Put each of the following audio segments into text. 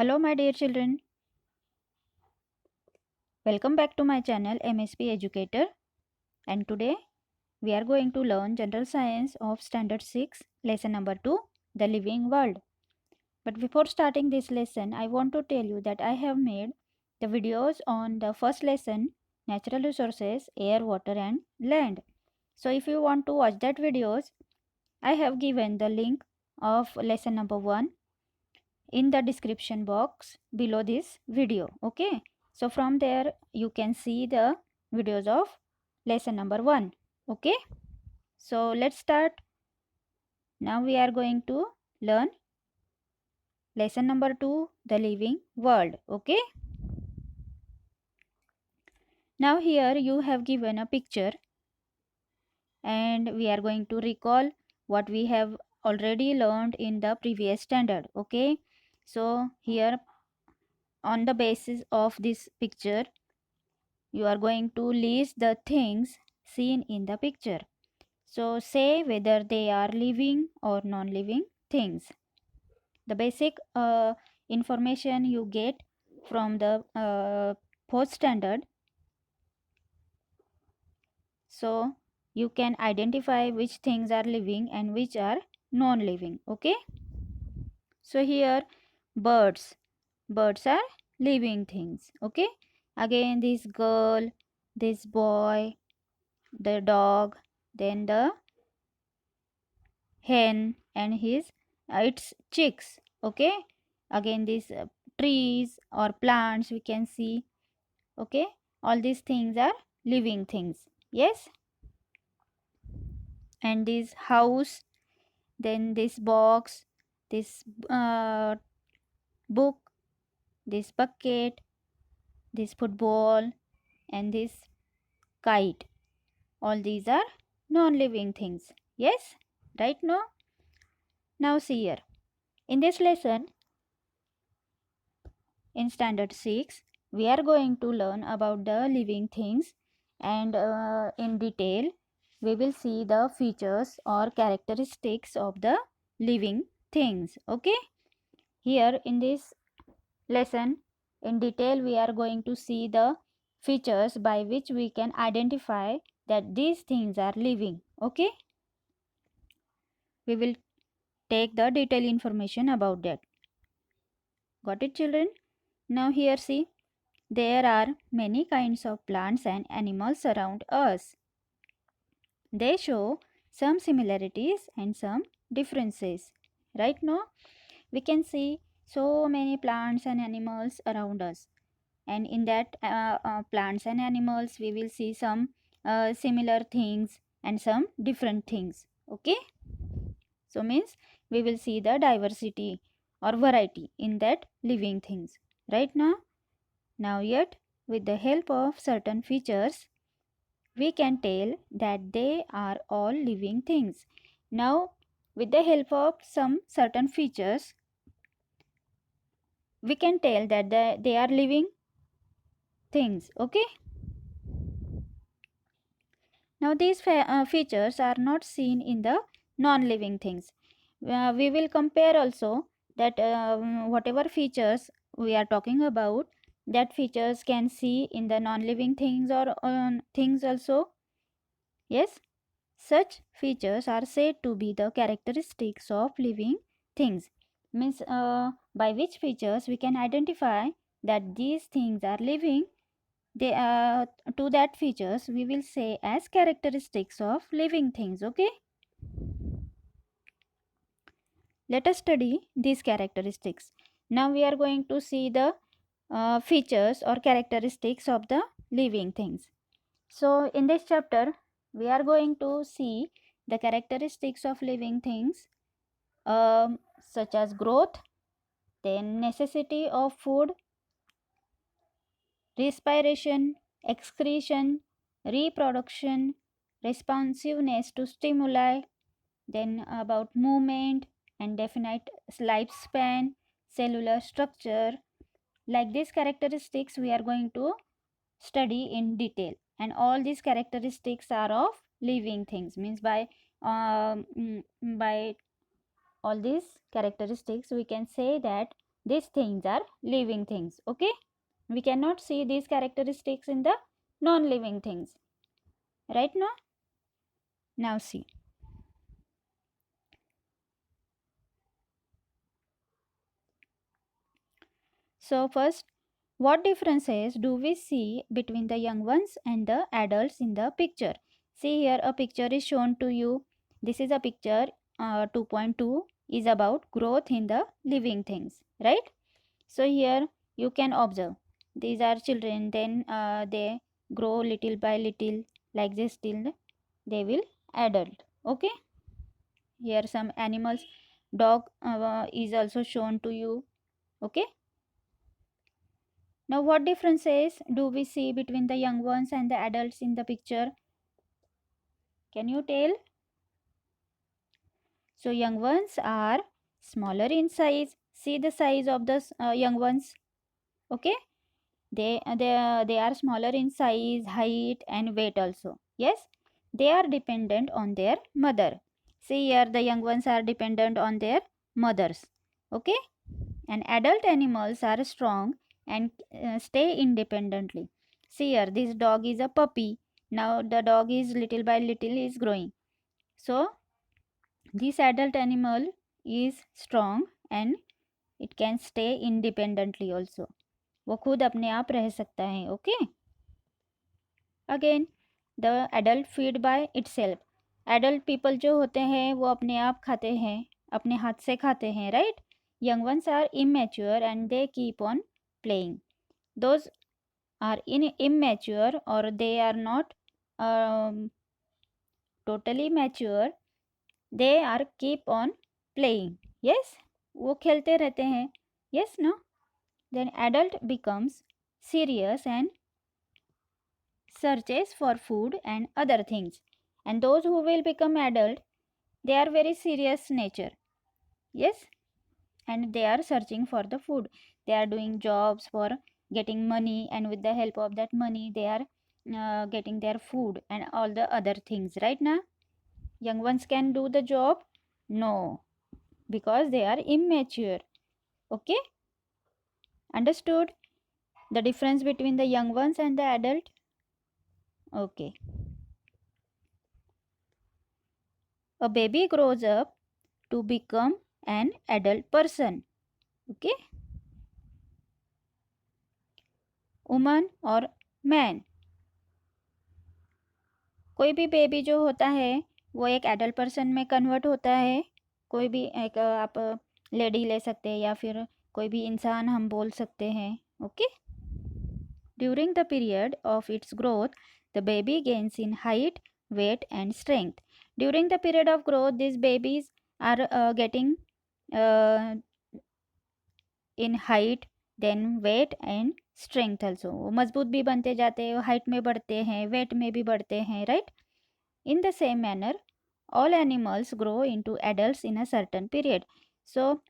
Hello, my dear children. Welcome back to my channel MSP Educator. And today we are going to learn General Science of Standard 6, lesson number 2, The Living World. But before starting this lesson, I want to tell you that I have made the videos on the first lesson, Natural Resources, Air, Water and Land. So if you want to watch that videos, I have given the link of lesson number 1 in the description box below this video. Okay, so from there you can see the videos of lesson number 1. Okay, so let's start. Now we are going to learn lesson number 2, the living world. Okay, now here you have given a picture and we are going to recall what we have already learned in the previous standard. Okay, so here on the basis of this picture you are going to list the things seen in the picture. So say whether they are living or non-living things. The basic information you get from the fourth standard. So you can identify which things are living and which are non-living. Okay. So here birds. Birds are living things. Okay. Again this girl, this boy, the dog, then the hen and his its chicks. Okay, again these trees or plants we can see. Okay, all these things are living things. Yes, and this house, then this box, this book, this bucket, this football and this kite, all these are non-living things. Yes, right. Now see here in this lesson in standard 6 we are going to learn about the living things, and in detail we will see the features or characteristics of the living things. Okay, here in this lesson in detail we are going to see the features by which we can identify that these things are living. Okay, we will take the detailed information about that. Got it, children? Now here see, there are many kinds of plants and animals around us. They show some similarities and some differences. Right now, we can see so many plants and animals around us, and in that plants and animals, we will see some similar things and some different things. Okay, so means we will see the diversity or variety in that living things. Right now, yet with the help of certain features, we can tell that they are all living things. Now, with the help of some certain features, we can tell that they are living things. Okay. Now, these features are not seen in the non-living things. We will compare also that whatever features we are talking about, that features can see in the non-living things or things also. Yes, such features are said to be the characteristics of living things. Means by which features we can identify that these things are living. They to that features we will say as characteristics of living things. Okay. Let us study these characteristics. Now we are going to see the features or characteristics of the living things. So in this chapter we are going to see the characteristics of living things, such as growth, then necessity of food, respiration, excretion, reproduction, responsiveness to stimuli, then about movement and definite lifespan, cellular structure. Like these characteristics we are going to study in detail, and all these characteristics are of living things. Means by all these characteristics we can say that These things are living things. Okay, we cannot see these characteristics in the non-living things. Right now? Now see. So first, what differences do we see between the young ones and the adults in the picture? See here, a picture is shown to you. This is a picture 2.2 is about growth in the living things, right? So here you can observe these are children, then they grow little by little like this till they will adult. Okay, here some animals, dog is also shown to you. Okay, now what differences do we see between the young ones and the adults in the picture? Can you tell? So young ones are smaller in size. See the size of the young ones. Okay, they are smaller in size, height and weight also. Yes, they are dependent on their mother. See here, the young ones are dependent on their mothers. Okay, and adult animals are strong and stay independently. See here, this dog is a puppy. Now the dog is little by little is growing. So this adult animal is strong and it can stay independently also. वो खुद अपने आप रह सकता है. Okay, again the adult feed by itself. Adult people जो होते हैं वो अपने आप खाते हैं, अपने हाथ से खाते हैं, right. Young ones are immature and they keep on playing. Those are in immature or they are not totally mature, they are keep on playing. Yes, वो खेलते रहते हैं. Yes, no. Then adult becomes serious and searches for food and other things. And those who will become adult, they are very serious nature. Yes, and they are searching for the food. They are doing jobs for getting money, and with the help of that money they are getting their food and all the other things. Right now, young ones can do the job? No, because they are immature. Okay, understood the difference between the young ones and the adult? Okay, a baby grows up to become an adult person. Okay, woman और man. कोई भी baby जो होता है वो एक adult person में convert होता है. कोई भी एक आप लेडी ले सकते हैं या फिर कोई भी इंसान हम बोल सकते हैं. Okay, during the period of its growth the baby gains in height, weight and strength. During the period of growth these babies are getting in height, then weight and strength also. वो मजबूत भी बनते जाते हैं, height में बढ़ते हैं, wait में भी बढ़ते हैं, right. In the same manner, all animals grow into adults in a certain period. So,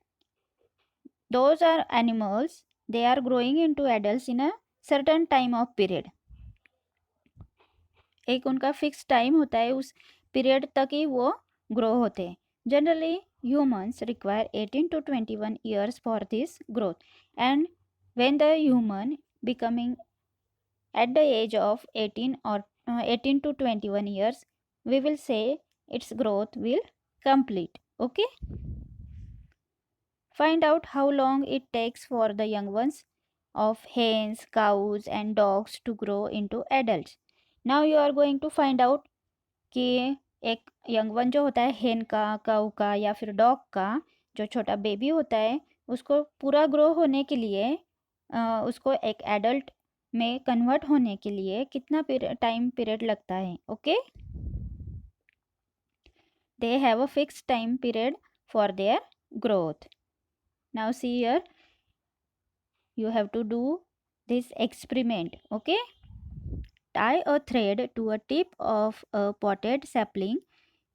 those are animals, they are growing into adults in a certain time of period. एक उनका fix time होता है, उस period तक ही वो grow होते हैं. Generally humans require 18 to 21 years for this growth, and when the human becoming at the age of 18 or 18 to 21 years, we will say its growth will complete. Okay, find out how long it takes for the young ones of hens, cows and dogs to grow into adults. Now you are going to find out कि एक young one जो होता है हेन का, काऊ का या फिर डॉग का, जो छोटा बेबी होता है उसको पूरा ग्रो होने के लिए उसको एक एडल्ट में कन्वर्ट होने के लिए कितना टाइम पीरियड लगता है. Okay, they have a fix time period for their growth. Now see here, you have to do this experiment. Okay, tie a thread to a tip of a potted sapling.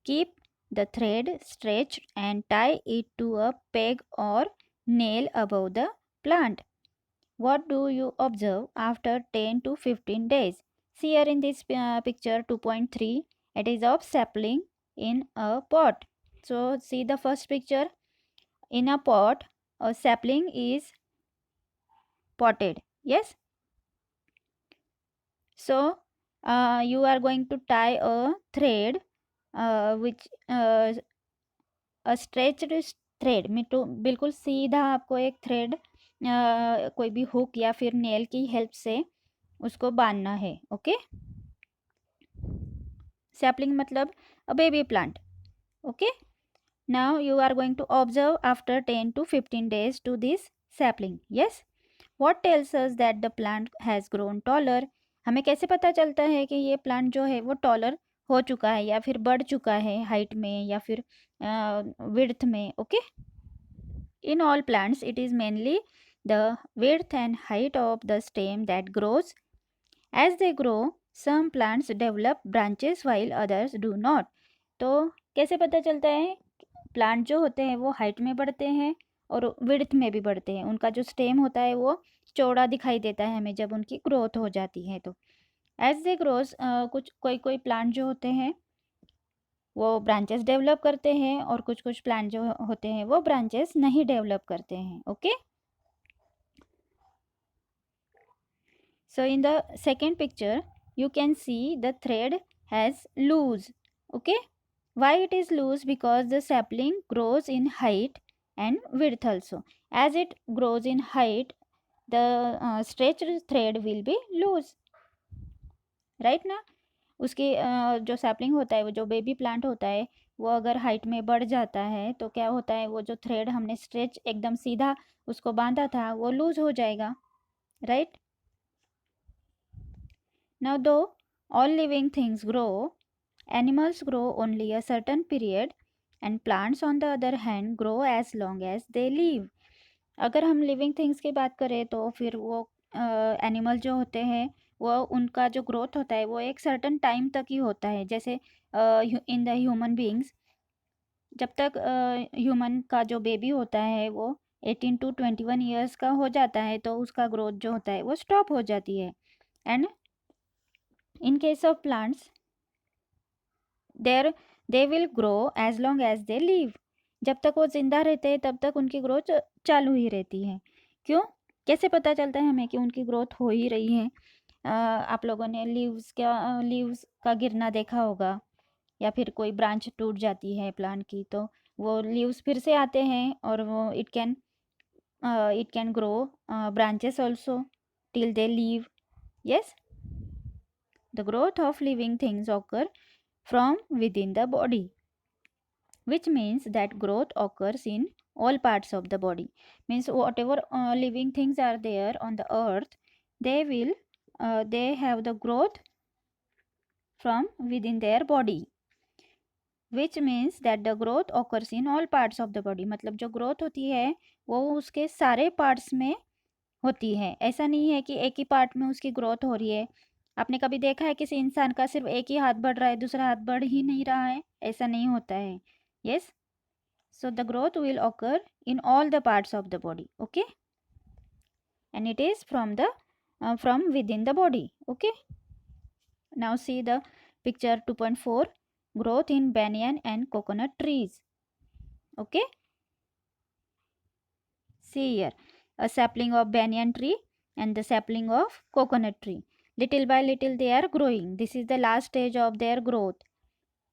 Keep the thread stretched and tie it to a peg or nail above the plant. What do you observe after 10 to 15 days? See here in this picture 2.3, it is of sapling in a pot. So see the first picture, in a pot a sapling is potted. Yes. So you are going to tie a thread which a stretched thread में तो बिल्कुल सीधा आपको एक thread कोई भी hook या फिर नेल की हेल्प से उसको बांधना है. ओके. सैपलिंग मतलब a baby plant. Okay. Now you are going to observe after 10 to 15 days to this sapling. Yes. What tells us that the plant has grown taller? हमें कैसे पता चलता है कि ये प्लांट जो है वो टॉलर हो चुका है या फिर बढ़ चुका है हाइट में या फिर विड्थ में. Okay. In all plants it is mainly the width and height of the stem that grows. As they grow some plants develop branches while others do not. तो कैसे पता चलता है? प्लांट जो होते हैं वो हाइट में बढ़ते हैं और विड्थ में भी बढ़ते हैं. उनका जो स्टेम होता है वो चौड़ा दिखाई देता है हमें जब उनकी ग्रोथ हो जाती है. तो एज दे ग्रोज कुछ कोई कोई प्लांट जो होते हैं वो ब्रांचेस डेवलप करते हैं और कुछ कुछ प्लांट जो होते हैं वो ब्रांचेस नहीं डेवलप करते हैं. Okay. So in the second picture you can see the thread has loose. Okay. Why it is loose? Because the sapling grows in height and width also. As it grows in height the stretched thread will be loose. Right ना. उसके जो sapling होता है वो जो baby plant होता है वो अगर हाइट में बढ़ जाता है तो क्या होता है वो जो थ्रेड हमने स्ट्रेच एकदम सीधा उसको बांधा था वो लूज हो जाएगा. Right. Now though all living things grow, animals grow only a certain period and plants on the other hand grow as long as they live. अगर हम लिविंग थिंग्स की बात करें तो फिर वो एनिमल जो होते हैं वो उनका जो ग्रोथ होता है वो एक सर्टन टाइम तक ही होता है. जैसे इन द ह्यूमन बींग्स जब तक ह्यूमन का जो बेबी होता है वो 18 to 21 ईयर्स का हो जाता है तो उसका ग्रोथ जो होता है वो स्टॉप हो जाती है. And in case of plants there they will grow as long as they live. जब तक वो जिंदा रहते हैं तब तक उनकी ग्रोथ चालू ही रहती है. क्यों? कैसे पता चलता है हमें कि उनकी ग्रोथ हो ही रही है? आप लोगों ने लीव्स का गिरना देखा होगा या फिर कोई ब्रांच टूट जाती है प्लांट की तो वो लीव्स फिर से आते हैं और वो it can grow branches also till they leave. Yes. The growth of living things occur from within the body, which means that growth occurs in all parts of the body. Means whatever living things are there on the earth they have the growth from within their body, which means that the growth occurs in all parts of the body. मतलब जो growth होती है वो उसके सारे parts में होती है. ऐसा नहीं है कि एक ही पार्ट में उसकी ग्रोथ हो रही है. आपने कभी देखा है किसी इंसान का सिर्फ एक ही हाथ बढ़ रहा है दूसरा हाथ बढ़ ही नहीं रहा है? ऐसा नहीं होता है. Yes. So the growth will occur in all the parts of the body. Okay. And it is from with in the body. Okay. Now see the picture 2.4 growth in banyan and coconut trees. Okay. See here a sapling of banyan tree and the sapling of coconut tree. Little by little they are growing. This is the last stage of their growth.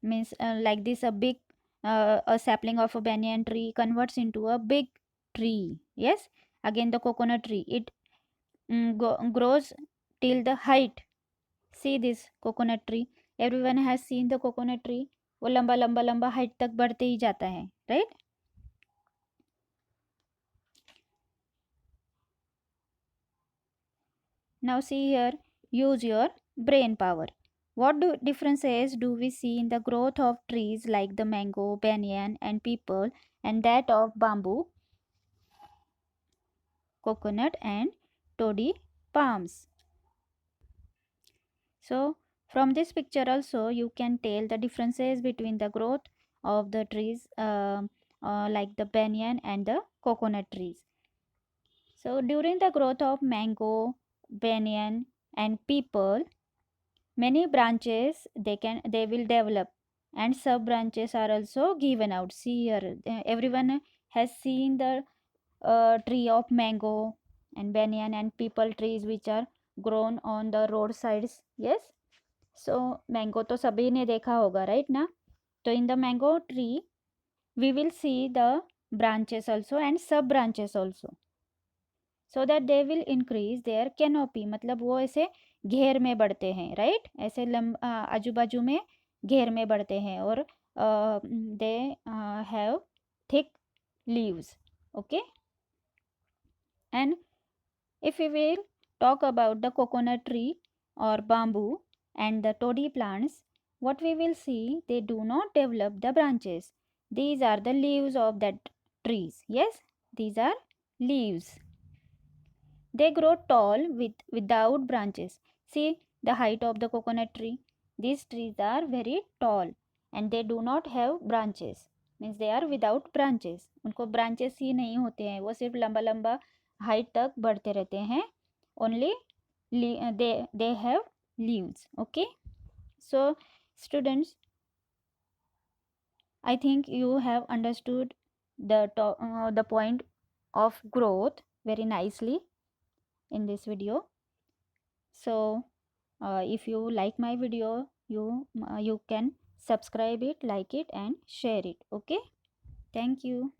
Means like this a sapling of a banyan tree converts into a big tree. Yes. Again the coconut tree it grows till the height. See this coconut tree. Everyone has seen the coconut tree. वो लंबा लंबा लंबा height तक बढ़ते ही जाता है. Right. Now see here, use your brain power. What differences do we see in the growth of trees like the mango, banyan and peepal and that of bamboo, coconut and toddy palms? So from this picture also you can tell the differences between the growth of the trees like the banyan and the coconut trees. So during the growth of mango, banyan and peepal, many branches they will develop and sub branches are also given out. See here everyone has seen the tree of mango and banyan and people trees which are grown on the roadsides. Yes, so mango तो सभी ने देखा होगा, right ना? तो in the mango tree we will see the branches also and sub branches also, so that they will increase their canopy. मतलब वो ऐसे घेर में बढ़ते हैं, right? ऐसे आजू बाजू में घेर में बढ़ते हैं और they have thick leaves. Okay, and if we will talk about the coconut tree or bamboo and the toddy plants, what we will see, they do not develop the branches. These are the leaves of that trees. Yes, these are leaves. They grow tall without branches. See the height of the coconut tree. These trees are very tall and they do not have branches. Means they are without branches. उनको branches ही नहीं होते हैं, वो सिर्फ लंबा लंबा height तक बढ़ते रहते हैं. Only they have leaves. Okay. So students, I think you have understood the point of growth very nicely in this video. So if you like my video, you can subscribe it, like it and share it. Okay, thank you.